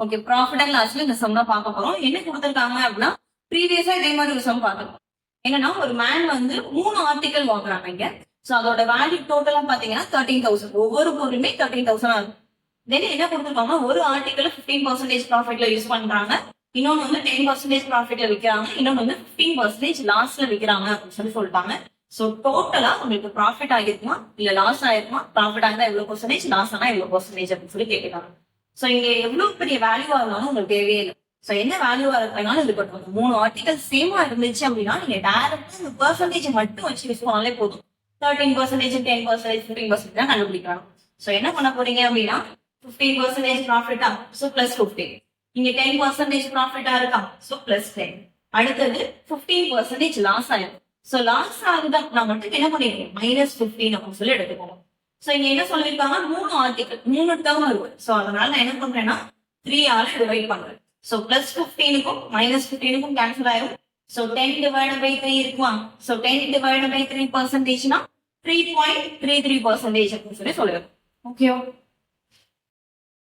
Okay, profit and லாஸ்ல இந்த some தான் பார்க்க போறோம். என்ன கொடுத்துருக்காங்க அப்படின்னா, ப்ரீவியஸா இதே மாதிரி ஒரு சம் பார்த்துருக்கோம். என்னன்னா, ஒரு மேன் வந்து 3 ஆர்டிகல் வாங்குறாங்க இங்க. சோ அதோட வேல்யூ டோட்டலா பாத்தீங்கன்னா 13,000. ஒவ்வொரு பொருளுமே 13,000 இருக்கும். தென் என்ன கொடுத்துருக்காங்க, ஒரு ஆர்டிகல் 15% ப்ராஃபிட்ல யூஸ் பண்றாங்க, இன்னொன்னு வந்து 10% ப்ராஃபிட்ல விற்கிறாங்க, இன்னொன்னு வந்து 15% லாஸ்ல விற்கிறாங்க அப்படின்னு சொல்லிட்டாங்க. சோ டோட்டலா உங்களுக்கு ப்ராஃபிட் ஆகிருக்குமா இல்ல லாஸ் ஆயிருக்குமா, ப்ராஃபிட் ஆகிருந்தா எவ்வளவு பர்சன்டேஜ், லாஸ் ஆனா எவ்வளவு பர்சன்டேஜ் அப்படின்னு சொல்லி கேட்கிறாங்க. சோ இங்க எவ்வளவு பெரிய வேல்யூவா இருந்தாலும் உங்களுக்கு தேவையே இல்லை. சோ எந்த வேல்யூவா இருக்கனாலும் இருக்கட்டும், 3 ஆர்டிகல் சேமா இருந்துச்சு அப்படின்னா நீங்க டைரக்டா இந்த பெர்சன்டேஜ் மட்டும் வச்சு யூஸ் பண்ணாலே போதும். 13%, 10%, 15% தான் கண்டுபிடிக்கிறாங்க. சோ என்ன பண்ண போறீங்க அப்படின்னா, 15% ப்ராஃபிட்டா, சோ பிளஸ் 15. இங்க 10% ப்ராஃபிட்டா இருக்கா, சோ பிளஸ் 10. அடுத்தது 15% லாஸ் ஆயிடும். சோ லாஸ் ஆகுது நான் மட்டும் என்ன பண்ணிருக்கேன், -15 அப்படின்னு சொல்லி எடுத்துக்கோங்க. சோ இங்க என்ன சொல்லிருக்காங்க, 3 ஆர்டிகல் 3 டேர்ம் இருக்கு. சோ அதனால நான் என்ன பண்றேன்னா 3 ஆல டிவைட் பண்றேன். சோ பிளஸ் 15க்கும் -15க்கும் கேன்சல் ஆயிரும். சோ 10 டிவைடட் பை 3 இருக்குமா, சோ 10 டிவைடட் பை 3 பர்சன்டேஜ்னா 3.33% அப்படின்னு சொல்லி சொல்லுவேன். ஓகேவா?